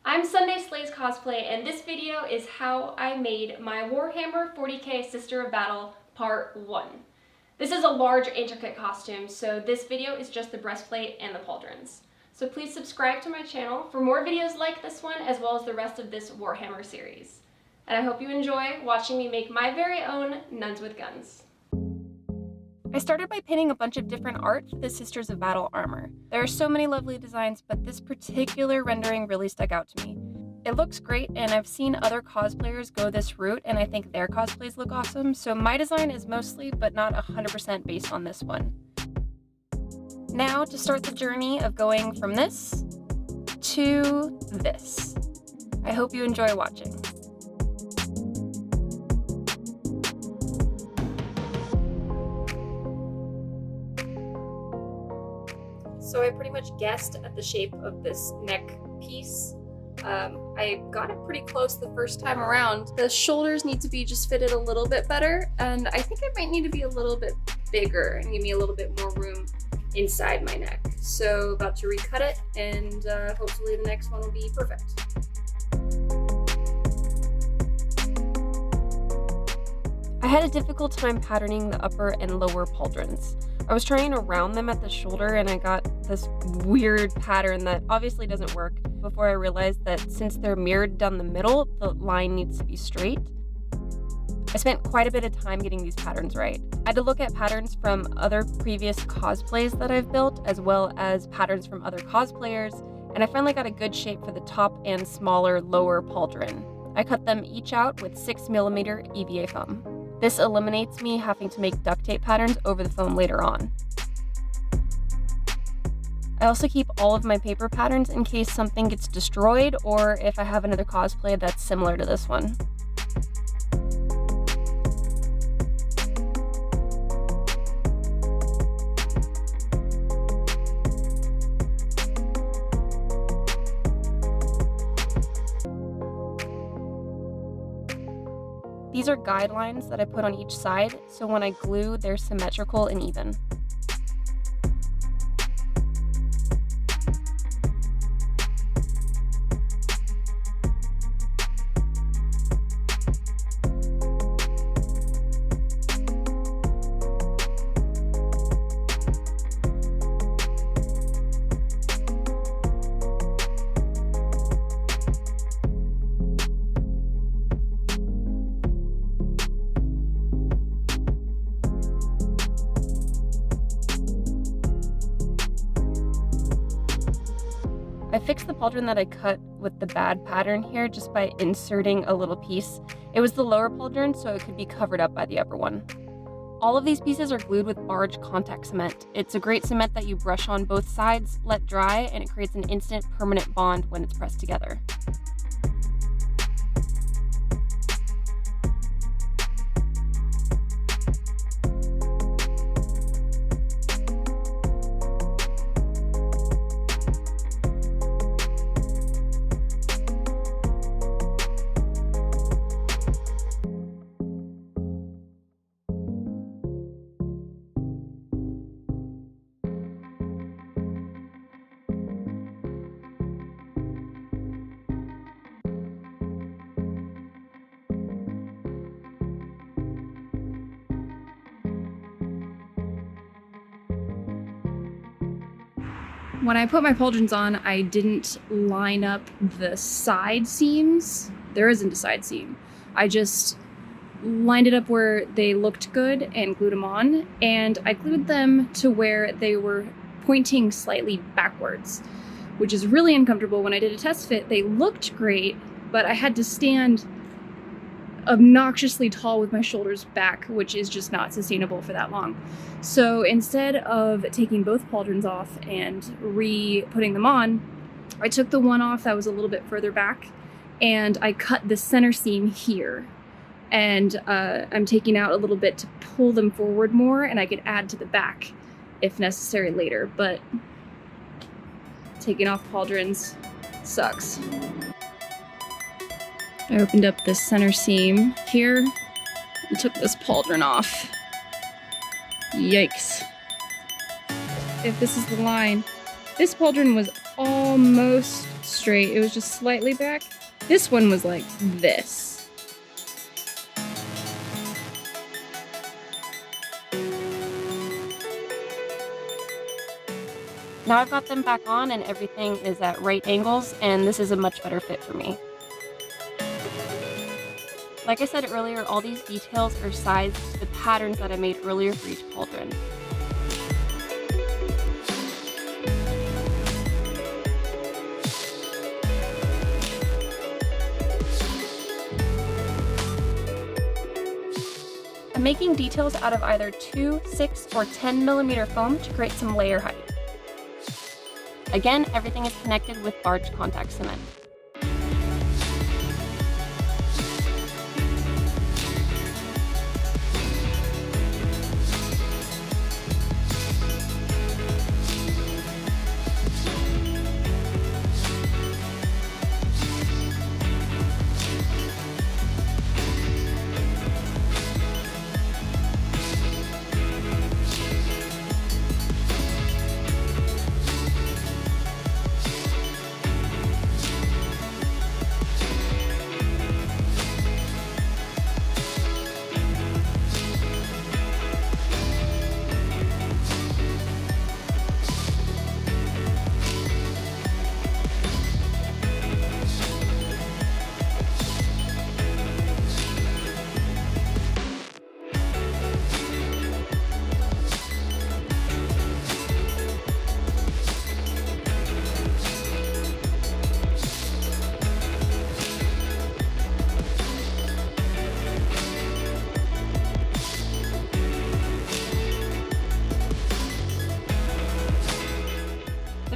I'm Sunday Slays Cosplay, and this video is how I made my Warhammer 40k Sister of Battle Part 1. This is a large, intricate costume, so this video is just the breastplate and the pauldrons. So please subscribe to my channel for more videos like this one, as well as the rest of this Warhammer series. And I hope you enjoy watching me make my very own Nuns with Guns. I started by painting a bunch of different art for the Sisters of Battle armor. There are so many lovely designs, but this particular rendering really stuck out to me. It looks great, and I've seen other cosplayers go this route, and I think their cosplays look awesome, so my design is mostly, but not 100% based on this one. Now, to start the journey of going from this to this. I hope you enjoy watching. So I pretty much guessed at the shape of this neck piece. I got it pretty close the first time around. The shoulders need to be just fitted a little bit better, and I think it might need to be a little bit bigger and give me a little bit more room inside my neck. So about to recut it, and hopefully the next one will be perfect. I had a difficult time patterning the upper and lower pauldrons. I was trying to round them at the shoulder and I got this weird pattern that obviously doesn't work before I realized that since they're mirrored down the middle, the line needs to be straight. I spent quite a bit of time getting these patterns right. I had to look at patterns from other previous cosplays that I've built, as well as patterns from other cosplayers, and I finally got a good shape for the top and smaller lower pauldron. I cut them each out with 6mm EVA foam. This eliminates me having to make duct tape patterns over the foam later on. I also keep all of my paper patterns in case something gets destroyed or if I have another cosplay that's similar to this one. These are guidelines that I put on each side, so when I glue, they're symmetrical and even. I fixed the pauldron that I cut with the bad pattern here just by inserting a little piece. It was the lower pauldron, so it could be covered up by the upper one. All of these pieces are glued with Barge contact cement. It's a great cement that you brush on both sides, let dry, and it creates an instant permanent bond when it's pressed together. When I put my pauldrons on, I didn't line up the side seams. There isn't a side seam. I just lined it up where they looked good and glued them on, and I glued them to where they were pointing slightly backwards, which is really uncomfortable. When I did a test fit, they looked great, but I had to stand obnoxiously tall with my shoulders back, which is just not sustainable for that long. So instead of taking both pauldrons off and re-putting them on, I took the one off that was a little bit further back and I cut the center seam here. And I'm taking out a little bit to pull them forward more, and I could add to the back if necessary later, but taking off pauldrons sucks. I opened up the center seam here and took this pauldron off. Yikes. If this is the line, this pauldron was almost straight, it was just slightly back. This one was like this. Now I've got them back on and everything is at right angles, and this is a much better fit for me. Like I said earlier, all these details are sized to the patterns that I made earlier for each pauldron. I'm making details out of either 2, 6, or 10mm foam to create some layer height. Again, everything is connected with Barge contact cement.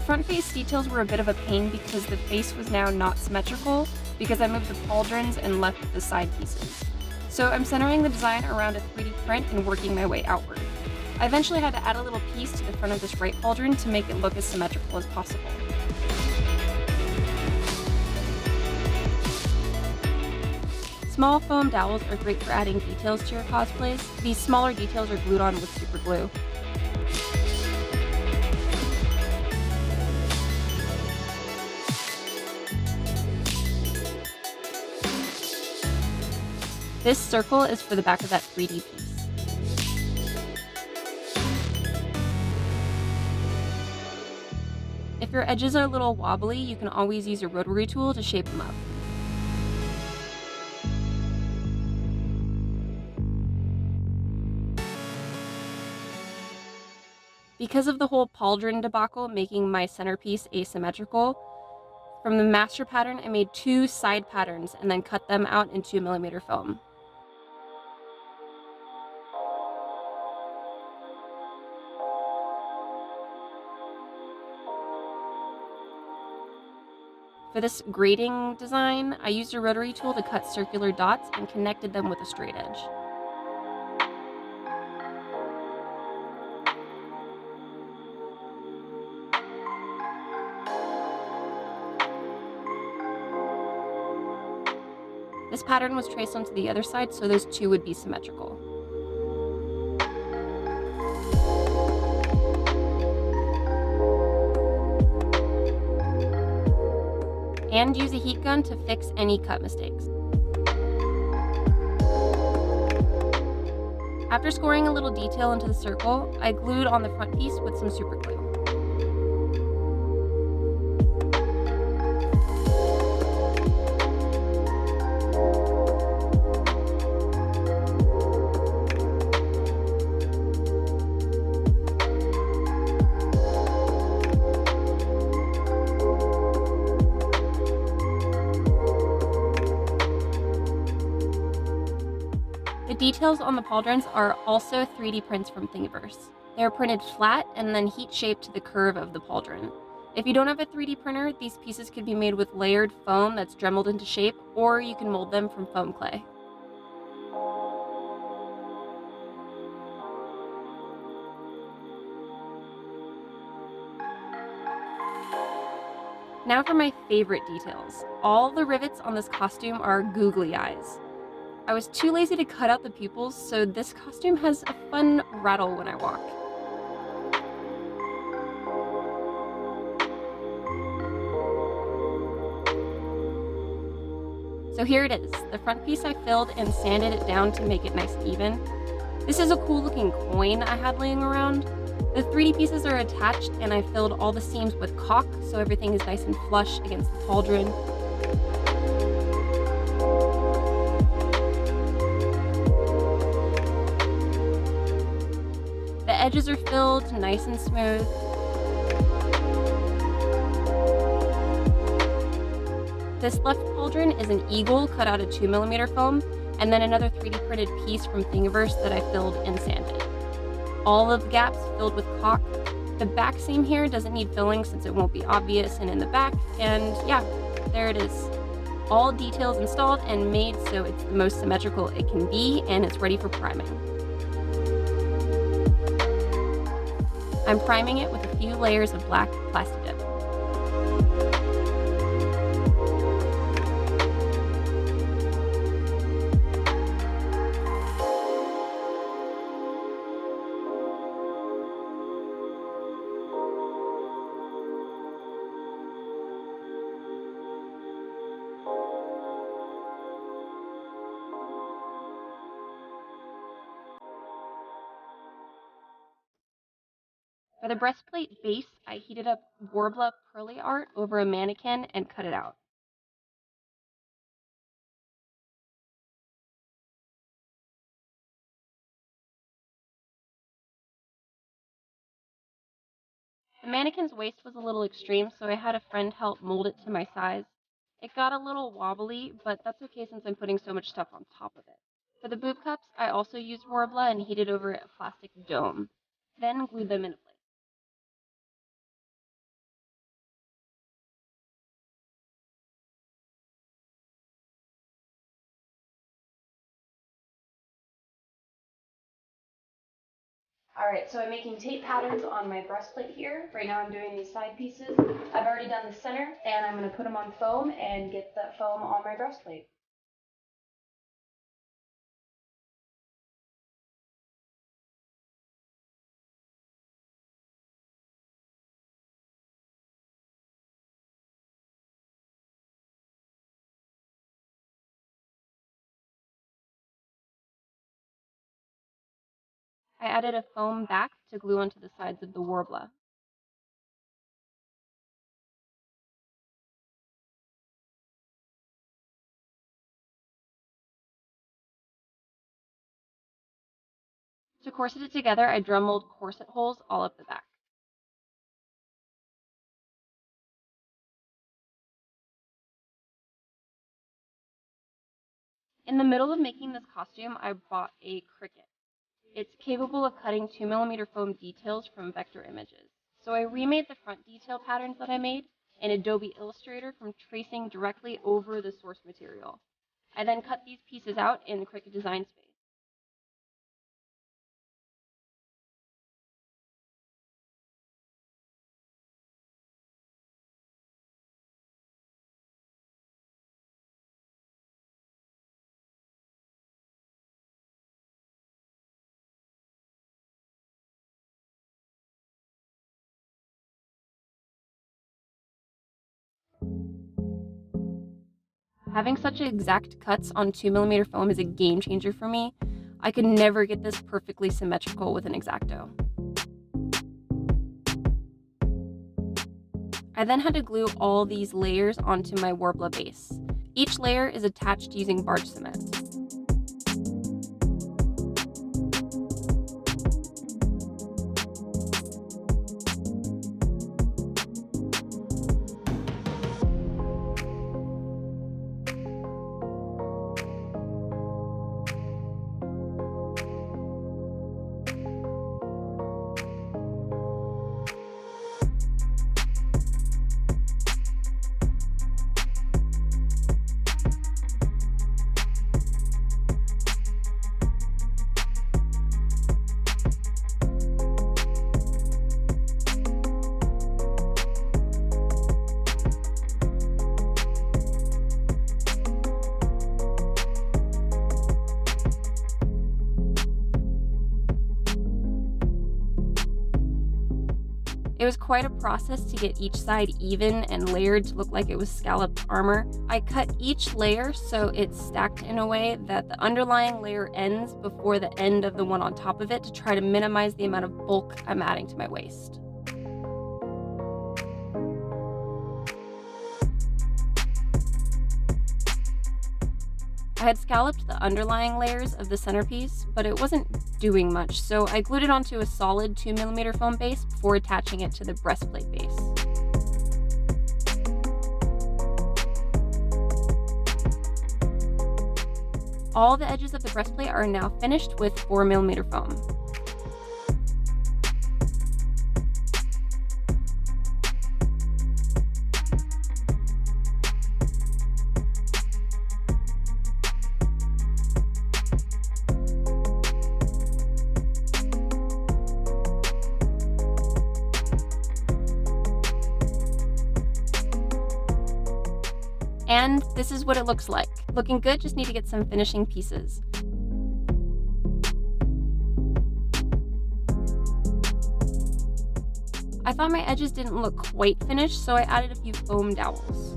Front face details were a bit of a pain because the face was now not symmetrical because I moved the pauldrons and left the side pieces. So I'm centering the design around a 3D print and working my way outward. I eventually had to add a little piece to the front of this right pauldron to make it look as symmetrical as possible. Small foam dowels are great for adding details to your cosplays. These smaller details are glued on with super glue. This circle is for the back of that 3D piece. If your edges are a little wobbly, you can always use a rotary tool to shape them up. Because of the whole pauldron debacle making my centerpiece asymmetrical, from the master pattern I made 2 side patterns and then cut them out in 2mm foam. For this grading design, I used a rotary tool to cut circular dots and connected them with a straight edge. This pattern was traced onto the other side, so those 2 would be symmetrical. And use a heat gun to fix any cut mistakes. After scoring a little detail into the circle, I glued on the front piece with some super glue. The details on the pauldrons are also 3D prints from Thingiverse. They are printed flat and then heat shaped to the curve of the pauldron. If you don't have a 3D printer, these pieces could be made with layered foam that's dremeled into shape, or you can mold them from foam clay. Now for my favorite details. All the rivets on this costume are googly eyes. I was too lazy to cut out the pupils, so this costume has a fun rattle when I walk. So here it is. The front piece I filled and sanded it down to make it nice and even. This is a cool looking coin I had laying around. The 3D pieces are attached and I filled all the seams with caulk so everything is nice and flush against the pauldron. The edges are filled nice and smooth. This left pauldron is an eagle cut out of 2mm foam, and then another 3D printed piece from Thingiverse that I filled and sanded. All of the gaps filled with caulk. The back seam here doesn't need filling since it won't be obvious and in the back, and yeah, there it is. All details installed and made so it's the most symmetrical it can be, and it's ready for priming. I'm priming it with a few layers of black Plastidip. For the breastplate base, I heated up Worbla pearly art over a mannequin and cut it out. The mannequin's waist was a little extreme, so I had a friend help mold it to my size. It got a little wobbly, but that's okay since I'm putting so much stuff on top of it. For the boob cups, I also used Worbla and heated over a plastic dome, then glued them into place. Alright, so I'm making tape patterns on my breastplate here. Right now I'm doing these side pieces. I've already done the center, and I'm going to put them on foam and get that foam on my breastplate. I added a foam back to glue onto the sides of the Worbla. To corset it together, I drum mold corset holes all up the back. In the middle of making this costume, I bought a Cricut. It's capable of cutting 2mm foam details from vector images. So I remade the front detail patterns that I made in Adobe Illustrator from tracing directly over the source material. I then cut these pieces out in the Cricut Design Space. Having such exact cuts on 2mm foam is a game changer for me. I could never get this perfectly symmetrical with an xacto. I then had to glue all these layers onto my Worbla base. Each layer is attached using Barge cement. It was quite a process to get each side even and layered to look like it was scalloped armor. I cut each layer so it's stacked in a way that the underlying layer ends before the end of the one on top of it to try to minimize the amount of bulk I'm adding to my waist. I had scalloped the underlying layers of the centerpiece, but it wasn't doing much, so I glued it onto a solid 2mm foam base before attaching it to the breastplate base. All the edges of the breastplate are now finished with 4mm foam. And this is what it looks like. Looking good, just need to get some finishing pieces. I thought my edges didn't look quite finished, so I added a few foam dowels.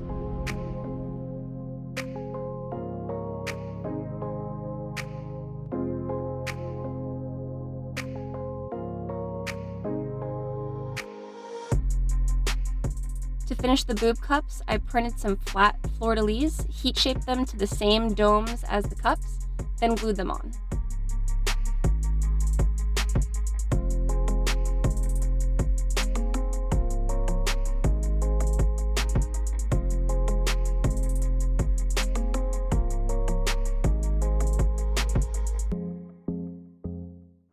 To finish the boob cups, I printed some flat fleur-de-lis, heat-shaped them to the same domes as the cups, then glued them on.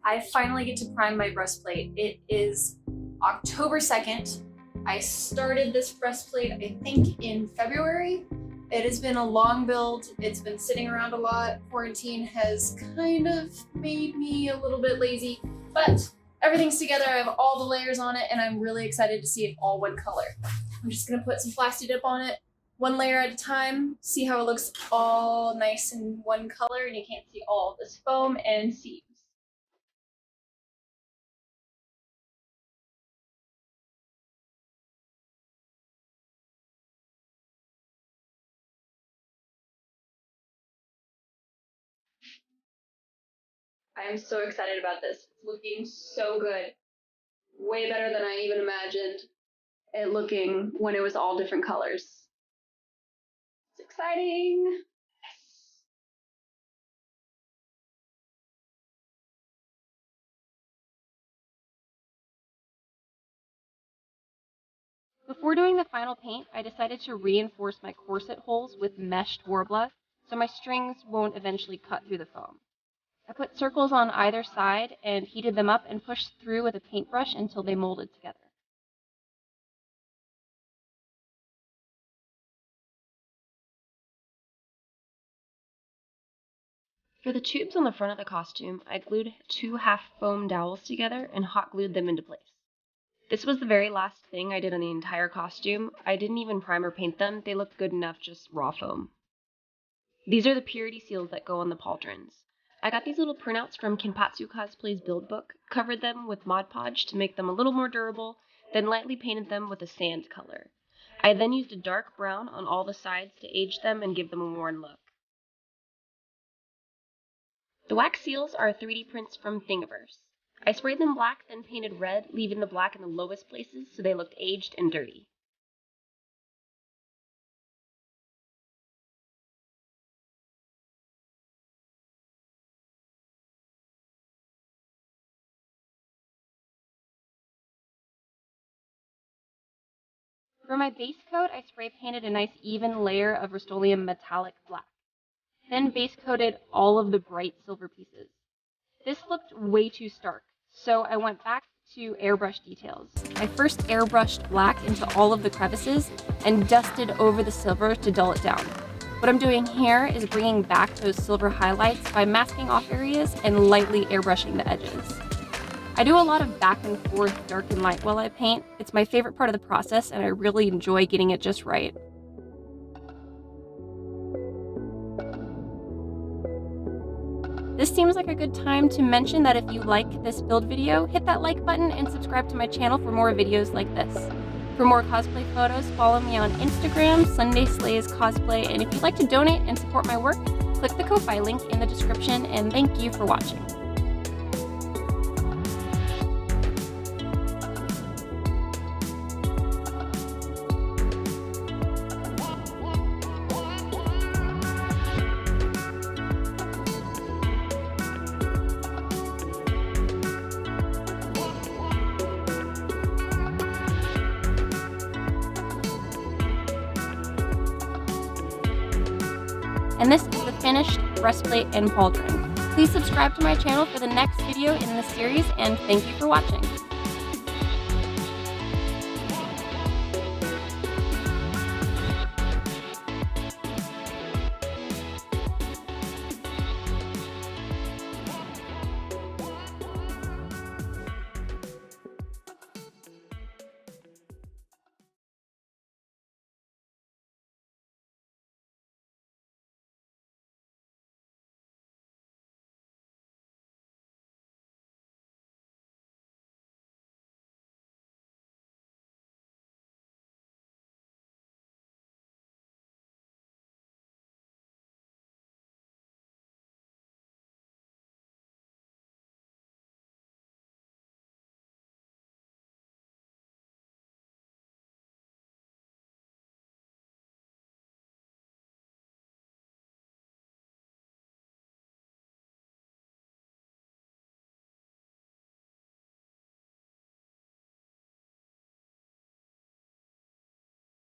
I finally get to prime my breastplate. It is October 2nd. I started this breastplate, I think, in February. It has been a long build. It's been sitting around a lot. Quarantine has kind of made me a little bit lazy, but everything's together. I have all the layers on it, and I'm really excited to see it all one color. I'm just gonna put some Plastidip on it, one layer at a time, see how it looks all nice in one color, and you can't see all this foam and seams. I am so excited about this. It's looking so good. Way better than I even imagined it looking when it was all different colors. It's exciting. Before doing the final paint, I decided to reinforce my corset holes with meshed Worbla so my strings won't eventually cut through the foam. I put circles on either side and heated them up and pushed through with a paintbrush until they molded together. For the tubes on the front of the costume, I glued 2 half-foam dowels together and hot glued them into place. This was the very last thing I did on the entire costume. I didn't even primer paint them. They looked good enough just raw foam. These are the purity seals that go on the Pauldrons. I got these little printouts from Kinpatsu Cosplay's build book, covered them with Mod Podge to make them a little more durable, then lightly painted them with a sand color. I then used a dark brown on all the sides to age them and give them a worn look. The wax seals are 3D prints from Thingiverse. I sprayed them black, then painted red, leaving the black in the lowest places so they looked aged and dirty. For my base coat, I spray painted a nice even layer of Rustoleum metallic black, then base coated all of the bright silver pieces. This looked way too stark, so I went back to airbrush details. I first airbrushed black into all of the crevices and dusted over the silver to dull it down. What I'm doing here is bringing back those silver highlights by masking off areas and lightly airbrushing the edges. I do a lot of back and forth dark and light while I paint. It's my favorite part of the process and I really enjoy getting it just right. This seems like a good time to mention that if you like this build video, hit that like button and subscribe to my channel for more videos like this. For more cosplay photos, follow me on Instagram, Sunday Slays Cosplay, and if you'd like to donate and support my work, click the Ko-Fi link in the description, and thank you for watching. And this is the finished breastplate and pauldron. Please subscribe to my channel for the next video in this series, and thank you for watching.